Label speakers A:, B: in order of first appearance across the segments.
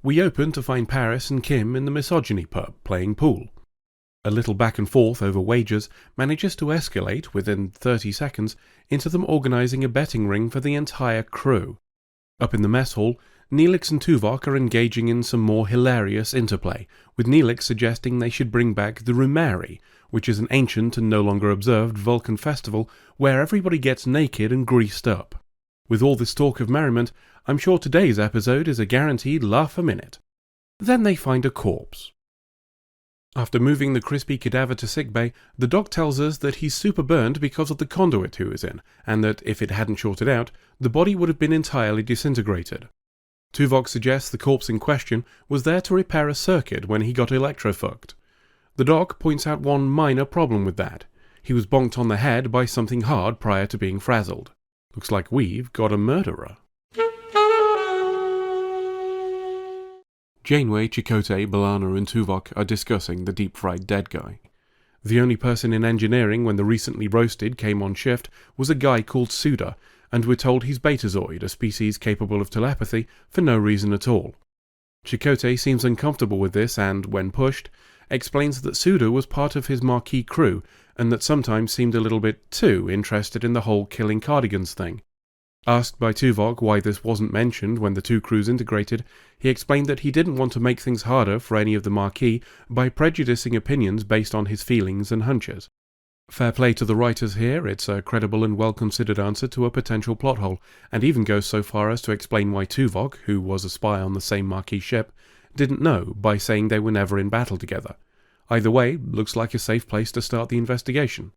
A: We open to find Paris and Kim in the misogyny pub playing pool. A little back and forth over wagers manages to escalate within 30 seconds into them organising a betting ring for the entire crew. Up in the mess hall, Neelix and Tuvok are engaging in some more hilarious interplay, with Neelix suggesting they should bring back the Rumari, which is an ancient and no longer observed Vulcan festival where everybody gets naked and greased up. With all this talk of merriment, I'm sure today's episode is a guaranteed laugh a minute. Then they find a corpse. After moving the crispy cadaver to sickbay, the doc tells us that he's super burned because of the conduit he was in, and that if it hadn't shorted out, the body would have been entirely disintegrated. Tuvok suggests the corpse in question was there to repair a circuit when he got electrofucked. The doc points out one minor problem with that. He was bonked on the head by something hard prior to being frazzled. Looks like we've got a murderer. Janeway, Chakotay, B'Elanna and Tuvok are discussing the deep-fried dead guy. The only person in engineering when the recently roasted came on shift was a guy called Suda, and we're told he's Betazoid, a species capable of telepathy, for no reason at all. Chakotay seems uncomfortable with this and, when pushed, explains that Suda was part of his marquee crew, and that sometimes seemed a little bit too interested in the whole killing cardigans thing. Asked by Tuvok why this wasn't mentioned when the two crews integrated, he explained that he didn't want to make things harder for any of the marquee by prejudicing opinions based on his feelings and hunches. Fair play to the writers here, it's a credible and well-considered answer to a potential plot hole, and even goes so far as to explain why Tuvok, who was a spy on the same marquee ship, didn't know by saying they were never in battle together. Either way, looks like a safe place to start the investigation.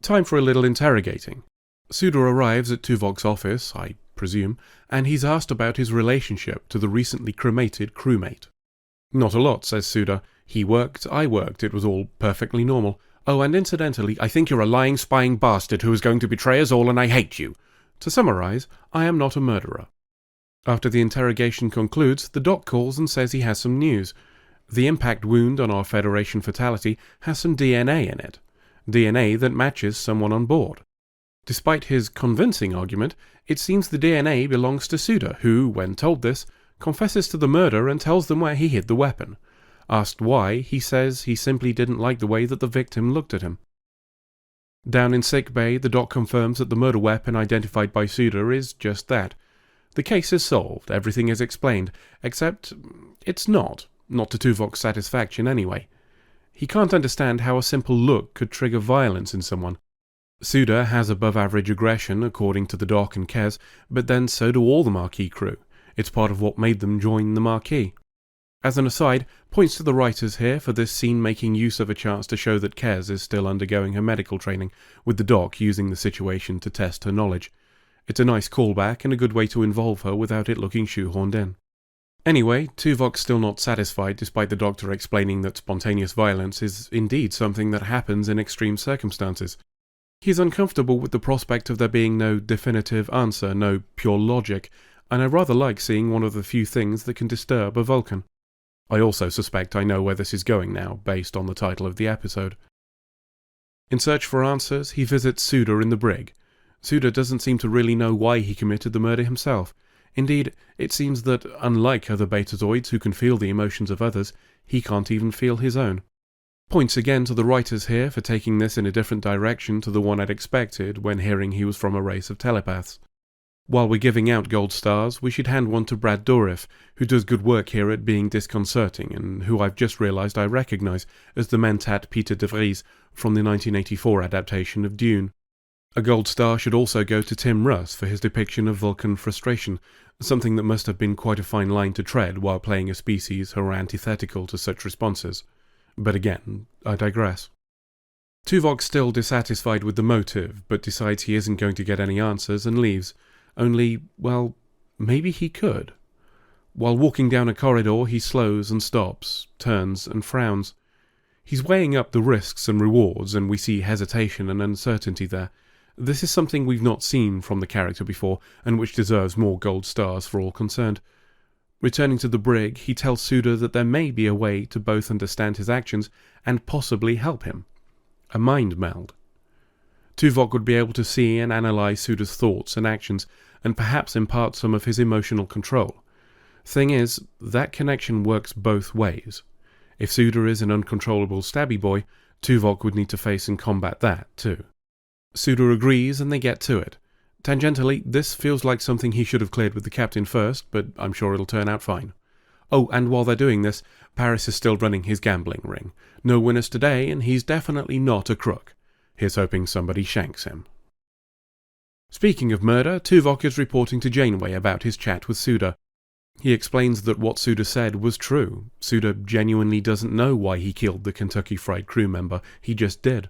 A: Time for a little interrogating. Suda arrives at Tuvok's office, I presume, and he's asked about his relationship to the recently cremated crewmate. Not a lot, says Suda. He worked, I worked, it was all perfectly normal. Oh, and incidentally, I think you're a lying, spying bastard who is going to betray us all and I hate you. To summarize, I am not a murderer. After the interrogation concludes, the doc calls and says he has some news. The impact wound on our Federation fatality has some DNA in it. DNA that matches someone on board. Despite his convincing argument, it seems the DNA belongs to Suda, who, when told this, confesses to the murder and tells them where he hid the weapon. Asked why, he says he simply didn't like the way that the victim looked at him. Down in sickbay, the doc confirms that the murder weapon identified by Suda is just that. The case is solved, everything is explained, except it's not to Tuvok's satisfaction anyway. He can't understand how a simple look could trigger violence in someone. Suda has above-average aggression, according to the doc and Kez, but then so do all the Marquee crew. It's part of what made them join the Marquee. As an aside, points to the writers here for this scene making use of a chance to show that Kez is still undergoing her medical training, with the doc using the situation to test her knowledge. It's a nice callback and a good way to involve her without it looking shoehorned in. Anyway, Tuvok's still not satisfied despite the doctor explaining that spontaneous violence is indeed something that happens in extreme circumstances. He's uncomfortable with the prospect of there being no definitive answer, no pure logic, and I rather like seeing one of the few things that can disturb a Vulcan. I also suspect I know where this is going now, based on the title of the episode. In search for answers, he visits Suda in the brig. Suda doesn't seem to really know why he committed the murder himself. Indeed, it seems that, unlike other Betazoids who can feel the emotions of others, he can't even feel his own. Points again to the writers here for taking this in a different direction to the one I'd expected when hearing he was from a race of telepaths. While we're giving out gold stars, we should hand one to Brad Dourif, who does good work here at being disconcerting, and who I've just realised I recognise as the Mentat Peter de Vries from the 1984 adaptation of Dune. A gold star should also go to Tim Russ for his depiction of Vulcan frustration, something that must have been quite a fine line to tread while playing a species who are antithetical to such responses. But again, I digress. Tuvok's still dissatisfied with the motive, but decides he isn't going to get any answers and leaves. Only, well, maybe he could. While walking down a corridor, he slows and stops, turns and frowns. He's weighing up the risks and rewards, and we see hesitation and uncertainty there. This is something we've not seen from the character before, and which deserves more gold stars for all concerned. Returning to the brig, he tells Suda that there may be a way to both understand his actions and possibly help him. A mind meld. Tuvok would be able to see and analyse Suda's thoughts and actions, and perhaps impart some of his emotional control. Thing is, that connection works both ways. If Suda is an uncontrollable stabby boy, Tuvok would need to face and combat that too. Suda agrees and they get to it. Tangentially, this feels like something he should have cleared with the captain first, but I'm sure it'll turn out fine. Oh, and while they're doing this, Paris is still running his gambling ring. No winners today, and he's definitely not a crook. Here's hoping somebody shanks him. Speaking of murder, Tuvok is reporting to Janeway about his chat with Suda. He explains that what Suda said was true. Suda genuinely doesn't know why he killed the Kentucky Fried crew member, he just did.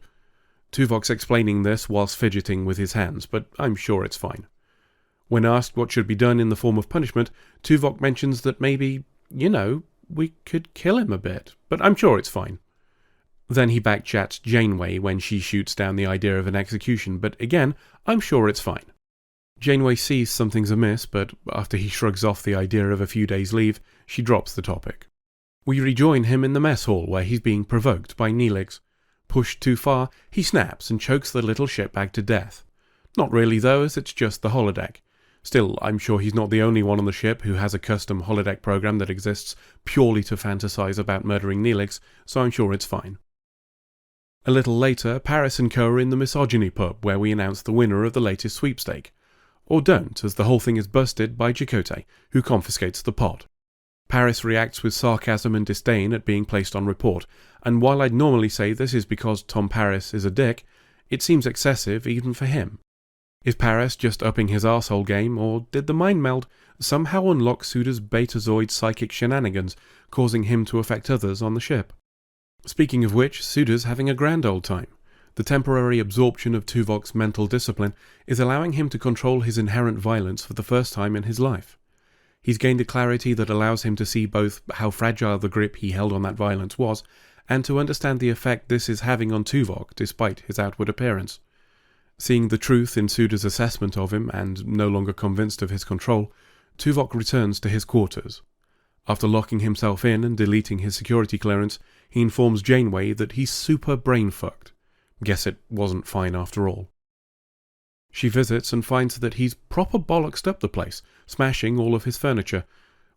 A: Tuvok's explaining this whilst fidgeting with his hands, but I'm sure it's fine. When asked what should be done in the form of punishment, Tuvok mentions that maybe, we could kill him a bit, but I'm sure it's fine. Then he backchats Janeway when she shoots down the idea of an execution, but again, I'm sure it's fine. Janeway sees something's amiss, but after he shrugs off the idea of a few days' leave, she drops the topic. We rejoin him in the mess hall where he's being provoked by Neelix. Pushed too far, he snaps and chokes the little shitbag to death. Not really though, as it's just the holodeck. Still, I'm sure he's not the only one on the ship who has a custom holodeck program that exists purely to fantasize about murdering Neelix, so I'm sure it's fine. A little later, Paris and co are in the misogyny pub where we announce the winner of the latest sweepstake. Or don't, as the whole thing is busted by Chakotay, who confiscates the pot. Paris reacts with sarcasm and disdain at being placed on report, and while I'd normally say this is because Tom Paris is a dick, it seems excessive even for him. Is Paris just upping his arsehole game, or did the mind meld somehow unlock Suda's Betazoid psychic shenanigans, causing him to affect others on the ship? Speaking of which, Suda's having a grand old time. The temporary absorption of Tuvok's mental discipline is allowing him to control his inherent violence for the first time in his life. He's gained a clarity that allows him to see both how fragile the grip he held on that violence was, and to understand the effect this is having on Tuvok despite his outward appearance. Seeing the truth in Suda's assessment of him, and no longer convinced of his control, Tuvok returns to his quarters. After locking himself in and deleting his security clearance, he informs Janeway that he's super brain-fucked. Guess it wasn't fine after all. She visits and finds that he's proper bollocksed up the place, smashing all of his furniture.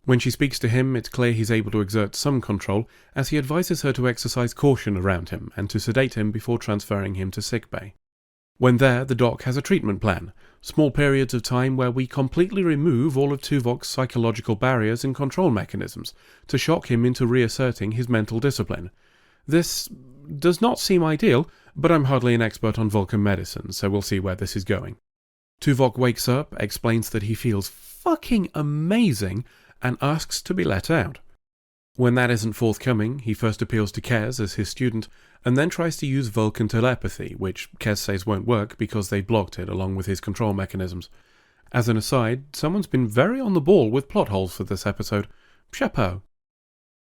A: When she speaks to him, it's clear he's able to exert some control, as he advises her to exercise caution around him and to sedate him before transferring him to sickbay. When there, the doc has a treatment plan, small periods of time where we completely remove all of Tuvok's psychological barriers and control mechanisms, to shock him into reasserting his mental discipline. This does not seem ideal, but I'm hardly an expert on Vulcan medicine, so we'll see where this is going. Tuvok wakes up, explains that he feels fucking amazing, and asks to be let out. When that isn't forthcoming, he first appeals to Kez as his student, and then tries to use Vulcan telepathy, which Kez says won't work because they blocked it along with his control mechanisms. As an aside, someone's been very on the ball with plot holes for this episode. Chapeau.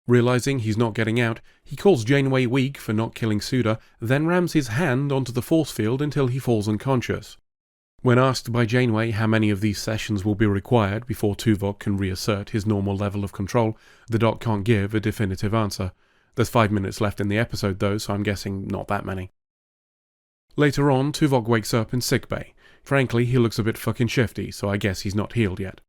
A: Realizing he's not getting out, he calls Janeway weak for not killing Suda, then rams his hand onto the force field until he falls unconscious. When asked by Janeway how many of these sessions will be required before Tuvok can reassert his normal level of control, the doc can't give a definitive answer. There's 5 minutes left in the episode though, so I'm guessing not that many. Later on, Tuvok wakes up in sickbay. Frankly, he looks a bit fucking shifty, so I guess he's not healed yet.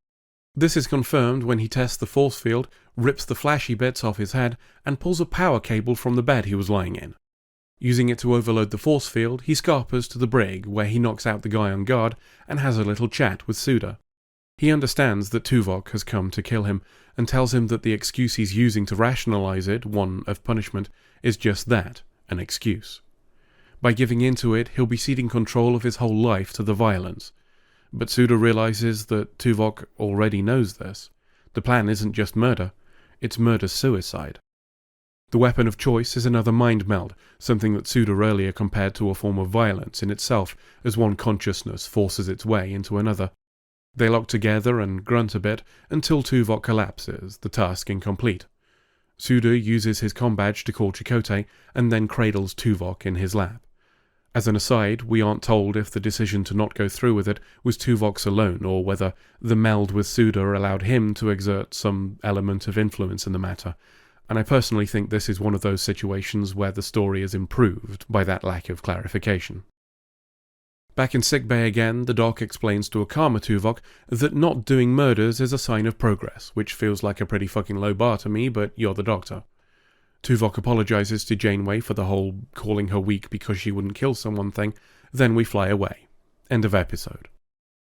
A: This is confirmed when he tests the force field, rips the flashy bits off his head, and pulls a power cable from the bed he was lying in. Using it to overload the force field, he scarpers to the brig, where he knocks out the guy on guard and has a little chat with Suda. He understands that Tuvok has come to kill him, and tells him that the excuse he's using to rationalize it, one of punishment, is just that, an excuse. By giving in to it, he'll be ceding control of his whole life to the violence. But Suda realizes that Tuvok already knows this. The plan isn't just murder, it's murder-suicide. The weapon of choice is another mind meld, something that Suda earlier compared to a form of violence in itself, as one consciousness forces its way into another. They lock together and grunt a bit until Tuvok collapses, the task incomplete. Suda uses his comm badge to call Chakotay, and then cradles Tuvok in his lap. As an aside, we aren't told if the decision to not go through with it was Tuvok's alone, or whether the meld with Suda allowed him to exert some element of influence in the matter, and I personally think this is one of those situations where the story is improved by that lack of clarification. Back in sickbay again, the doc explains to a calmer Tuvok that not doing murders is a sign of progress, which feels like a pretty fucking low bar to me, but you're the doctor. Tuvok apologizes to Janeway for the whole calling her weak because she wouldn't kill someone thing, then we fly away. End of episode.